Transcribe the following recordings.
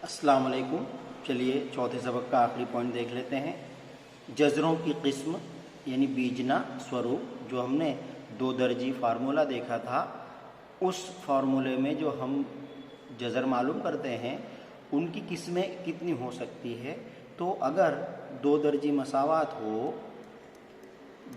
अस्सलाम वालेकुम। चलिए चौथे सबक का आखिरी पॉइंट देख लेते हैं। जज़रों की किस्म यानी बीजना स्वरूप, जो हमने दो दर्जी फार्मूला देखा था, उस फार्मूले में जो हम जज़र मालूम करते हैं उनकी किस्में कितनी हो सकती है। तो अगर दो दर्जी मसावात हो,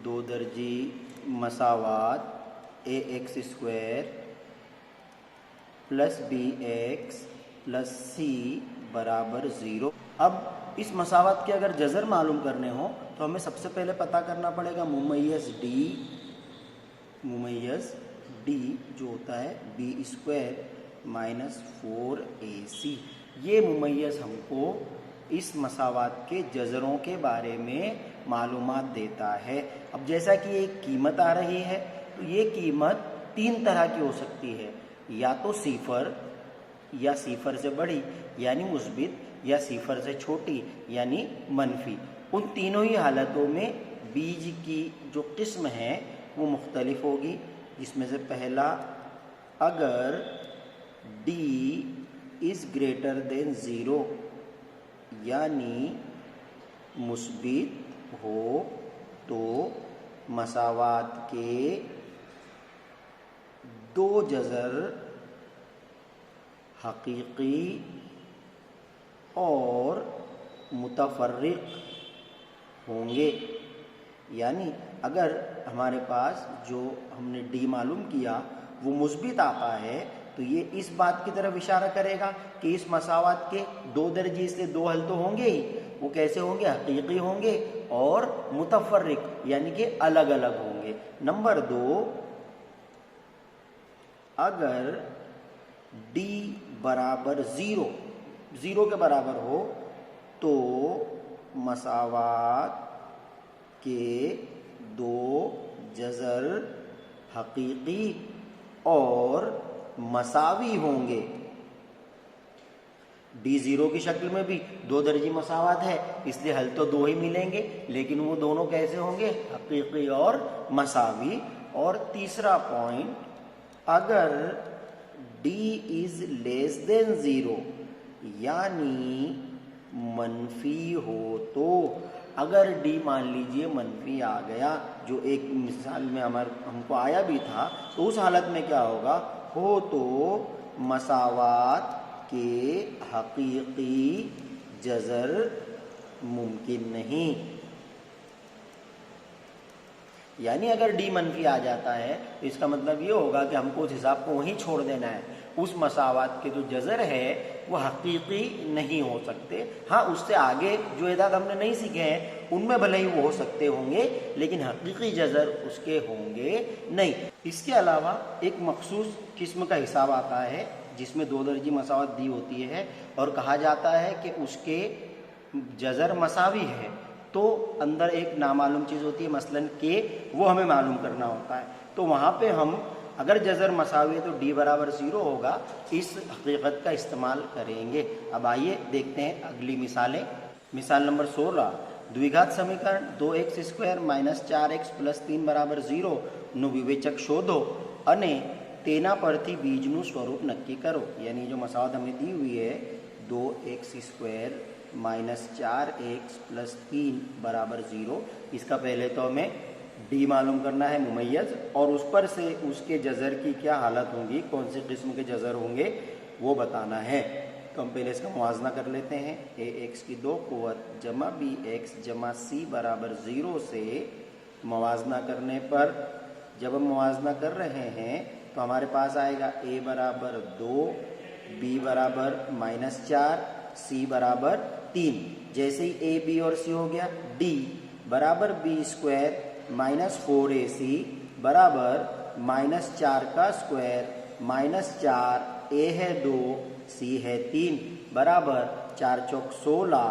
दो दर्जी मसावात a x square plus b x plus c बराबर ज़ीरो। अब इस मसावत के अगर जज़र मालूम करने हो तो हमें सबसे पहले पता करना पड़ेगा मुमय्यज़ डी जो होता है बी स्क्वायर माइनस 4ac। ये मुमय्यज़ हमको इस मसावत के जज़रों के बारे में मालूमात देता है। अब जैसा कि एक कीमत आ रही है तो ये कीमत तीन तरह की हो सकती है, या तो सिफर या सिफर से बड़ी यानी मुस्बित, या सिफर से छोटी यानी मनफी। उन तीनों ही हालतों में बीज की जो किस्म है वो मुख्तलिफ होगी, जिसमें से पहला, अगर d is greater than zero यानी मुस्बित हो तो मसावात के दो जज़र हकीकी और मुतफर्रिक होंगे। यानी अगर हमारे पास जो हमने डी मालूम किया वो मुस्बित आता है तो ये इस बात की तरफ इशारा करेगा कि इस मसावत के दो दर्जे से दो हल तो होंगे ही। वो कैसे होंगे? हकीकी होंगे और मुतफर्रिक यानी कि अलग अलग होंगे। नंबर दो, अगर d बराबर ज़ीरो के बराबर हो तो मसावात के दो जज़र हकीकी और मसावी होंगे। d ज़ीरो की शक्ल में भी दो दर्जी मसावात है, इसलिए हल तो दो ही मिलेंगे, लेकिन वो दोनों कैसे होंगे? हकीकी और मसावी। और तीसरा पॉइंट, अगर d is less than zero यानी मनफी हो तो, अगर d मान लीजिए मनफी आ गया, जो एक मिसाल में हमको आया भी था, तो उस हालत में क्या होगा? हो तो मसावात के हकीकी जज़र मुमकिन नहीं। यानी अगर d मनफी आ जाता है तो इसका मतलब ये होगा कि हमको उस हिसाब को वहीं छोड़ देना है। उस मसावत के जो जज़र है वो हकीकी नहीं हो सकते। हाँ, उससे आगे जो एदाद हमने नहीं सीखे हैं उनमें भले ही वो हो सकते होंगे, लेकिन हकीकी जज़र उसके होंगे नहीं। इसके अलावा एक मखसूस किस्म का हिसाब आता है जिसमें दो दर्जी मसावत दी होती है और कहा जाता है कि उसके जज़र मसावी है, तो अंदर एक नामालूम चीज़ होती है मसलन के, वो हमें मालूम करना होता है। तो वहाँ पे हम अगर जज़र मसावी है तो d बराबर ज़ीरो होगा, इस हकीकत का इस्तेमाल करेंगे। अब आइए देखते हैं अगली मिसालें। मिसाल नंबर 16, द्विघात समीकरण 2x square minus 4x plus 3 बराबर 0 નું વિવેચક શોધો અને તેના પરથી બીજનું સ્વરૂપ નક્કી કરો। यानी जो मसावत हमें दी हुई है 2x square minus 4x plus 3 बराबर 0, इसका पहले तो हमें d मालूम करना है मुमय्यज़, और उस पर से उसके जज़र की क्या हालत होंगी, कौन सी किस्म के जज़र होंगे वो बताना है। तो हम पहले इसका मुआवजना कर लेते हैं। ax की दो क़ुव्वत जमा bx जमा c बराबर 0 से मुआवजना करने पर, जब हम मुआवजना कर रहे हैं तो हमारे पास आएगा a बराबर 2, b बराबर -4, c बराबर 3। जैसे ही a b और c हो गया, d बराबर b स्क्वायर माइनस 4ac बराबर -4 का स्क्वायर -4, a है 2 c है 3 बराबर 4 चौक 16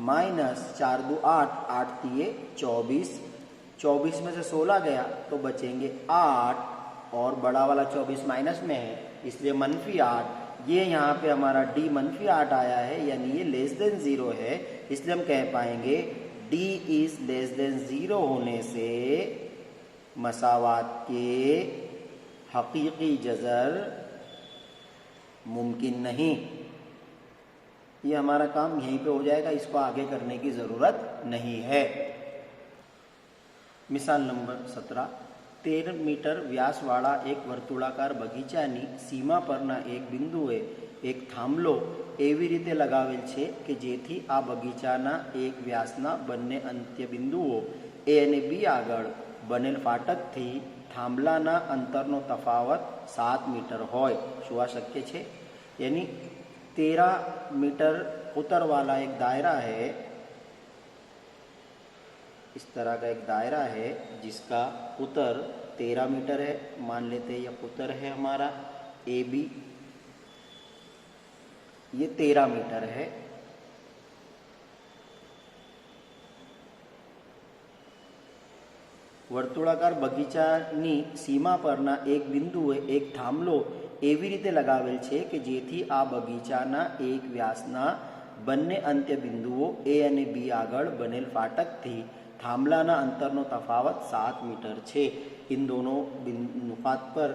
माइनस 4 दो 8, 8 दिए 24, 24 में से 16 गया तो बचेंगे 8, और बड़ा वाला 24 माइनस में है इसलिए मनफी 8। ये यहाँ पे हमारा d मनफी 8 आया है, यानी ये लेस देन ज़ीरो है, इसलिए हम कह पाएंगे d is less than zero होने से मसावात के हकीकी जज़र मुमकिन नहीं। ये हमारा काम यहीं पे हो जाएगा, इसको आगे करने की ज़रूरत नहीं है। मिसाल नंबर 17, 13 મીટર વ્યાસવાળા એક વર્તુળાકાર બગીચાની સીમા પરના એક બિંદુએ એક થાંભલો એવી રીતે લગાવેલ છે કે જેથી આ બગીચાના એક વ્યાસના બંને અંત્ય બિંદુઓ એ અને બી આગળ બનેલ ફાટકથી થાંભલાના અંતરનો તફાવત 7 મીટર હોય। શું આ શક્ય છે? यानी 13 मीटर उत्तर वाला एक दायरा है, इस तरह का एक दायरा है जिसका उत्तर 13 मीटर है। मान लेते हैं यह उत्तर है हमारा ए बी, ये 13 मीटर है। વર્તુળાકાર બગીચાની સીમા પરના એક બિંદુએ એક થાંભલો એવી રીતે લગાવેલ છે કે જેથી આ બગીચાના એક વ્યાસના બંને અંત્ય બિંદુઓ એ અને બી આગળ બનેલ ફાટકથી થાંભલાના અંતરનો તફાવત 7 मीटर છે। इन दोनों नुकात पर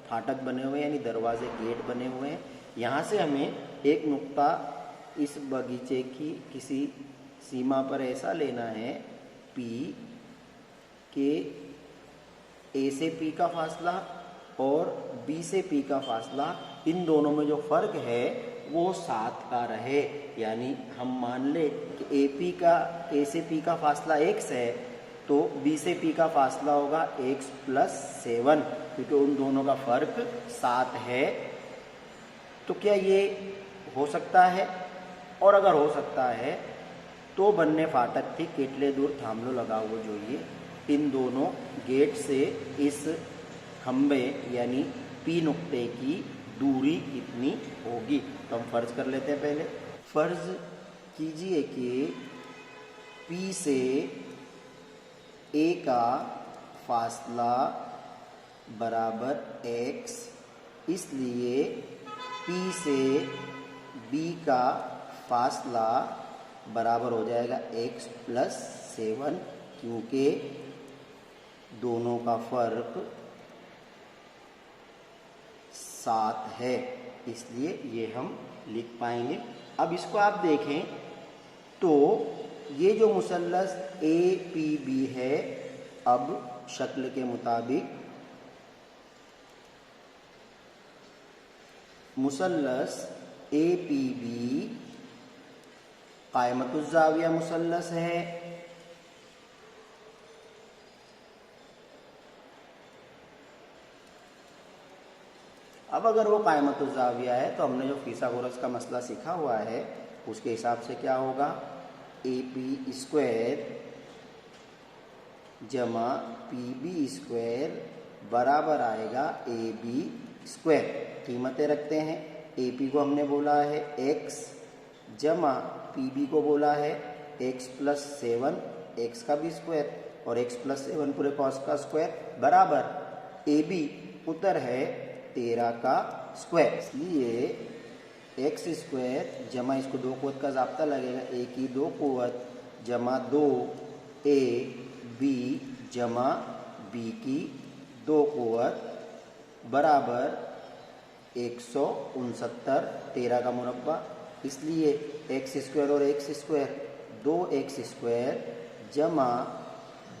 फाटक बने हुए हैं, यानी दरवाजे गेट बने हुए हैं। यहाँ से हमें एक नुक्ता इस बगीचे की किसी सीमा पर ऐसा लेना है पी के ए से पी का फासला और बी से पी का फासला, इन दोनों में जो फ़र्क है वो 7 का रहे। यानी हम मान ले कि ए पी का ए से पी का फासला x है तो बी से पी का फासला होगा x + 7, क्योंकि उन दोनों का फ़र्क 7 है। तो क्या ये हो सकता है? और अगर हो सकता है तो બંને ફાટકથી કેટલે દૂર થાંભલો લગાવવો જોઈએ? इन दोनों गेट से इस खंबे यानी पी नुक्ते की दूरी कितनी होगी? तो हम फर्ज कर लेते हैं। पहले फर्ज कीजिए कि पी से ए का फासला बराबर x, इसलिए पी से बी का फासला बराबर हो जाएगा x + 7, क्योंकि दोनों का फर्क 7 है, इसलिए ये हम लिख पाएंगे। अब इसको आप देखें तो ये जो मुसल्लस ए पी बी है, अब शक्ल के मुताबिक मुसल्लस ए पी बी कायमतुज़्ज़ाविया मुसल्लस है। अब अगर वो कायमतुज़्ज़ाविया है तो हमने जो फिसागोरस का मसला सीखा हुआ है उसके हिसाब से क्या होगा? ए पी स्क्वायर जमा पी बी स्क्वायर बराबर आएगा ए बी स्क्वायर। कीमतें रखते हैं। ए पी को हमने बोला है x जमा पी बी को बोला है x + 7, x का भी स्क्वायर और x + 7 पूरे कॉस का स्क्वायर बराबर ए बी उत्तर है 13 का स्क्वायर। इसलिए x स्क्वायर जमा इसको 2 कुव्वत का ज़ाब्ता लगेगा, a की 2 कुव्वत जमा 2a b जमा b की 2 कुव्वत बराबर 169, 13 का मुरब्बा। इसलिए x स्क्वायर और x स्क्वायर 2x स्क्वायर जमा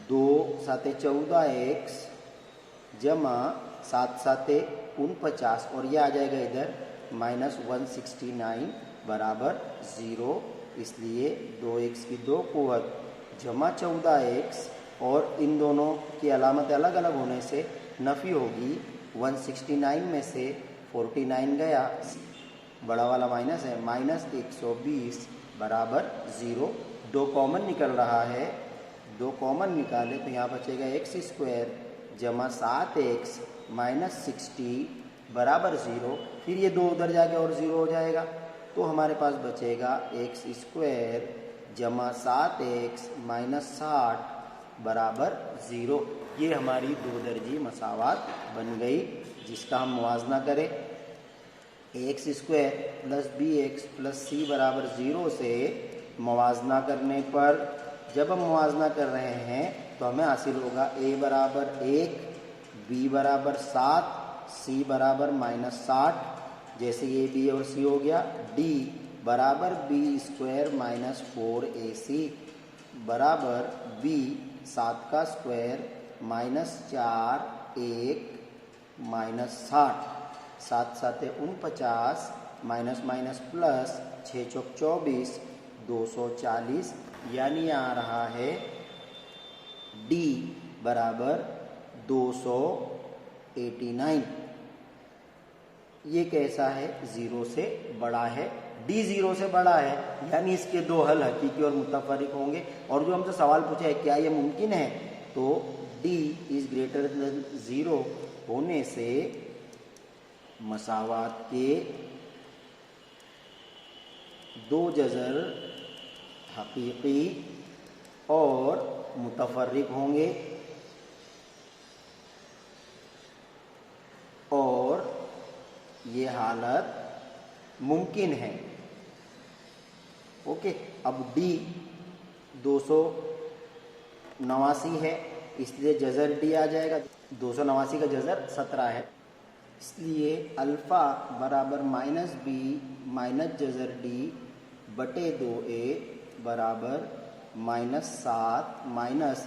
2 साते 14x जमा 7 साते 49 और ये आ जाएगा इधर -169 बराबर 0। इसलिए 2x की 2 कुव्वत जमा 14x और इन दोनों की अलामत अलग अलग होने से नफ़ी होगी। 169 में से 49 गया, बड़ा वाला माइनस है, -120 बराबर 0। 2 कॉमन निकल रहा है, 2 कॉमन निकाले तो यहाँ बचेगा x स्क्वायर जमा 7x -60 बराबर 0। फिर ये 2 उधर जाके और 0 हो जाएगा तो हमारे पास बचेगा x स्क्वायर जमा 7x -60 बराबर 0। ये हमारी 2 दर्जी मसावात बन गई, जिसका हम मुवाजना करें x square plus b x plus c बराबर 0 से मुवाजना करने पर जब हम मुवाजना कर रहे हैं तो हमें हासिल होगा a बराबर 1, b बराबर 7, c बराबर -60। जैसे ये b और c हो गया, d बराबर बी स्क्वायर माइनस 4ac बराबर बी 7 का square minus 4 1 minus 60 7 7 49 minus minus plus 6 चौक 24 240 यानी आ रहा है D बराबर 289। ये कैसा है? 0 से बड़ा है। D 0 से बड़ा है यानी इसके दो हल हकीकी और मुतफरिक होंगे। और जो हमसे सवाल पूछा है क्या ये मुमकिन है, तो D इज ग्रेटर देन 0 होने से मसावात के दो जज़र हकीकी और मुतफर्रिक होंगे और ये हालत मुमकिन है। ओके, अब डी 289 है इसलिए जज़र डी आ जाएगा। 289 का जज़र 17 है, इसलिए अल्फ़ा बराबर माइनस बी माइनस जज़र डी बटे 2a बराबर माइनस 7 माइनस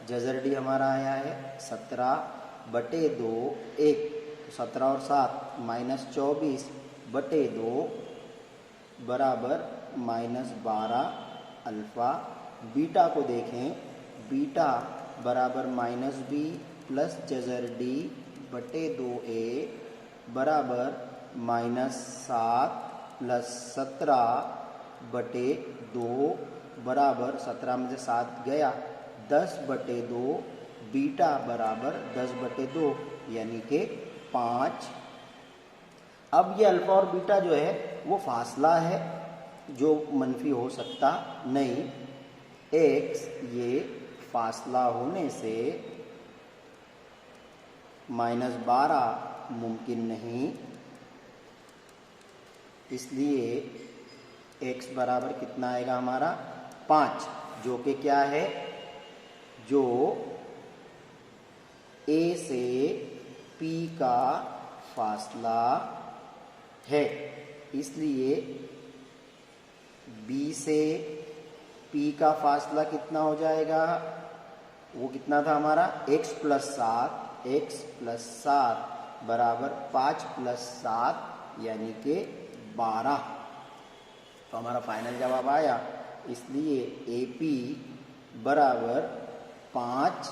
जज़र डी हमारा आया है 17 बटे 2 1, तो 17 और 7 माइनस 24 बटे 2 बराबर माइनस 12 अल्फ़ा। बीटा को देखें, बीटा बराबर माइनस बी प्लस जज़र डी बटे 2a बराबर माइनस 7 प्लस 17 बटे 2 बराबर 17 में से 7 गया 10 बटे 2 बीटा बराबर 10 बटे 2 यानी कि 5। अब ये अल्फ़ा और बीटा जो है वो फासला है जो मनफी हो सकता नहीं। x ये फासला होने से -12 मुमकिन नहीं, इसलिए x बराबर कितना आएगा हमारा 5, जो कि क्या है, जो a से p का फासला है। इसलिए b से p का फासला कितना हो जाएगा, वो कितना था हमारा x प्लस 7 बराबर 5 प्लस 7 यानी कि 12। तो हमारा फाइनल जवाब आया। इसलिए AP बराबर 5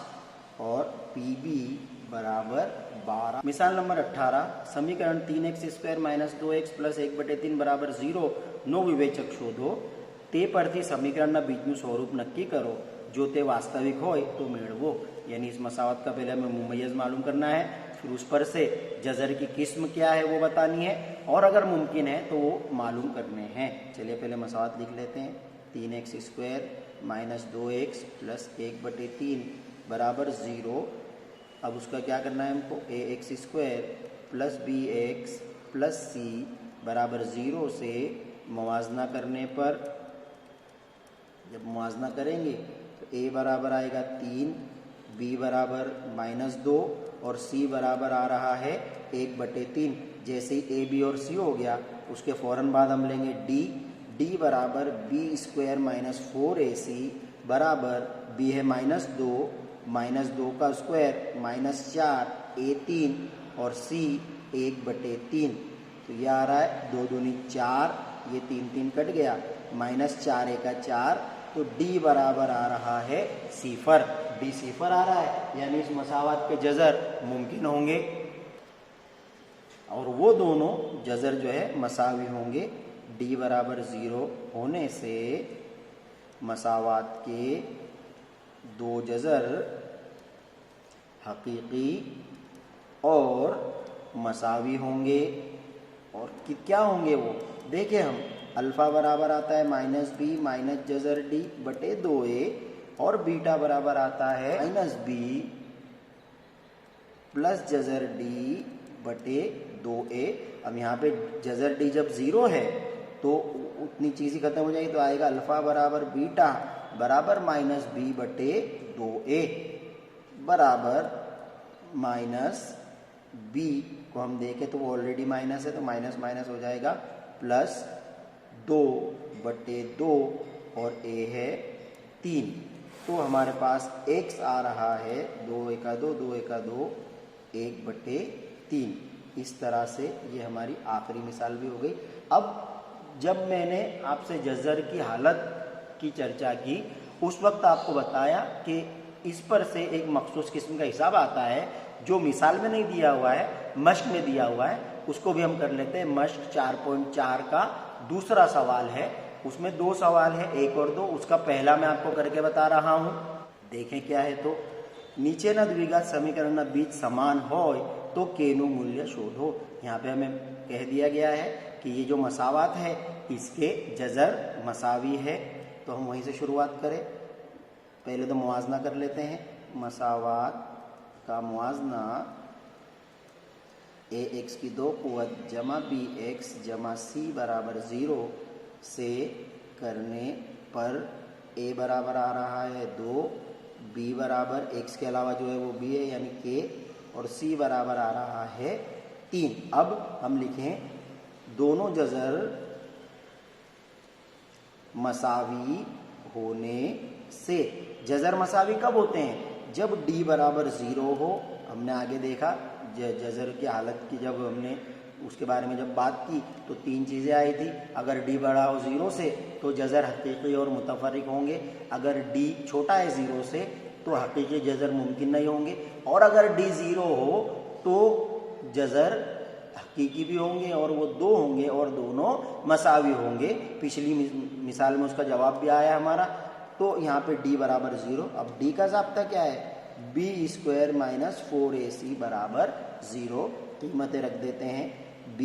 और PB बराबर 12। मिसाल नंबर 18, समीकरण 3x square minus 2x plus 1/3 बराबर 0 नो विवेचक शोधो। ते परથી સમીકરણના બીજનું સ્વરૂપ નક્કી કરો, જો તે વાસ્તવિક હોય તો મેળવો। यानी इस मसावत का पहले हमें मुमय्यज़ मालूम करना है, फिर उस पर से जज़र की किस्म क्या है वो बतानी है, और अगर मुमकिन है तो वो मालूम करने हैं। चलिए पहले मसावत लिख लेते हैं। 3x square minus 2x plus 1/3 बराबर 0। अब उसका क्या करना है हमको, ax square plus bx plus c बराबर 0 से मुवाजना करने पर, जब मुवाजना करेंगे तो a बराबर आएगा 3, b बराबर -2 और c बराबर आ रहा है 1/3। जैसे ही a b और c हो गया उसके फ़ौरन बाद हम लेंगे d बराबर b स्क्वायर माइनस 4ac बराबर b है -2 का स्क्वायर -4 a3 और c 1/3। तो यह आ रहा है 2 दूनी 4, ये 3 कट गया, -4 1 4, तो d बराबर आ रहा है 0। d 0 आ रहा है यानी इस मसावत के जज़र मुमकिन होंगे और वो दोनों जज़र जो है मसावी होंगे। d बराबर 0 होने से मसावत के दो जज़र हकीकी और मसावी होंगे। और क्या होंगे वो देखें हम, अल्फ़ा बराबर आता है -b माइनस जज़र d बटे 2a और बीटा बराबर आता है -b प्लस जज़र d बटे 2a। अब यहाँ पे जज़र d जब 0 है तो उतनी चीज़ ही खत्म हो जाएगी, तो आएगा अल्फ़ा बराबर बीटा बराबर -b बटे 2a बराबर -b को हम देखें तो वो ऑलरेडी माइनस है तो माइनस माइनस हो जाएगा प्लस 2/2 और a है 3। तो हमारे पास x आ रहा है 2 एका 2, 2 एका 2, 1/3। इस तरह से ये हमारी आखिरी मिसाल भी हो गई। अब जब मैंने आपसे जज़र की हालत की चर्चा की उस वक्त आपको बताया कि इस पर से एक मखसूस किस्म का हिसाब आता है जो मिसाल में नहीं दिया हुआ है, मश्क में दिया हुआ है। उसको भी हम कर लेते हैं। मश्क 4.4 का दूसरा सवाल है, उसमें 2 सवाल है, 1 और 2। उसका पहला मैं आपको करके बता रहा हूँ, देखें क्या है। तो नीचे न द्विघात समीकरण बीच समान हो तो केनु मूल्य शोधो। यहाँ पे हमें कह दिया गया है कि ये जो मसावात है इसके जज़र मसावी है। तो हम वहीं से शुरुआत करें। पहले तो मुआजना कर लेते हैं। मसावात का मुआजना ax की 2 कुव्वत जमा bx जमा c बराबर 0 से करने पर a बराबर आ रहा है 2, b बराबर x के अलावा जो है वो b है यानी k, और c बराबर आ रहा है 3। अब हम लिखें दोनों जज़र मसावी होने से। जज़र मसावी कब होते हैं? जब d बराबर 0 हो। हमने आगे देखा जज़र की हालत की, जब हमने उसके बारे में जब बात की तो 3 चीज़ें आई थी। अगर d बड़ा हो 0 से तो जज़र हकीकी और मुतफर्रिक होंगे। अगर d छोटा है 0 से तो हकीकी जज़र मुमकिन नहीं होंगे। और अगर d 0 हो तो जज़र हकीकी भी होंगे और वो 2 होंगे और दोनों मसावी होंगे। पिछली मिसाल में उसका जवाब भी आया हमारा। तो यहाँ पे d बराबर 0। अब d का ज़ाब्ता क्या है? b² माइनस 4ac बराबर 0। कीमतें रख देते हैं। b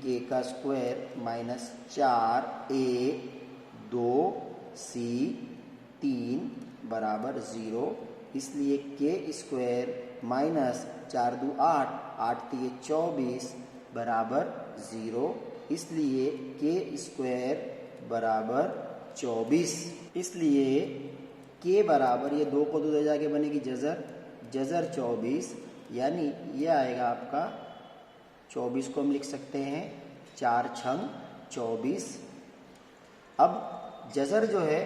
k² minus 4a 2c 3 बराबर 0। इसलिए k² माइनस 4 2 8, 8 3 24 बराबर 0। इसलिए k² बराबर 24। इसलिए k बराबर, ये 2 को 2 दे जाके बनेगी जज़र 24, यानी ये आएगा आपका 24 को हम लिख सकते हैं 4 छंग 24। अब जज़र जो है,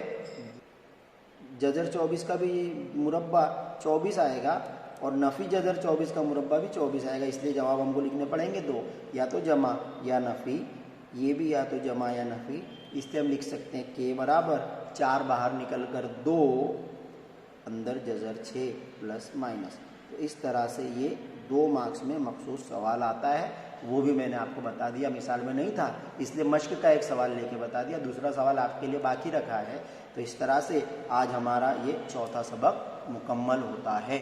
जज़र 24 का भी मुरब्बा 24 आएगा और नफ़ी जज़र 24 का मुरब्बा भी 24 आएगा। इसलिए जवाब हमको लिखने पड़ेंगे 2, या तो जमा या नफ़ी। ये भी या तो जमा या नफ़ी। इसलिए हम लिख सकते हैं k बराबर 4 बाहर निकल कर 2, अंदर जज़र 6 प्लस माइनस। तो इस तरह से ये 2 मार्क्स में मखसूस सवाल आता है। वो भी मैंने आपको बता दिया, मिसाल में नहीं था इसलिए मश्क का एक सवाल लेके बता दिया, दूसरा सवाल आपके लिए बाकी रखा है। तो इस तरह से आज हमारा ये चौथा सबक मुकम्मल होता है।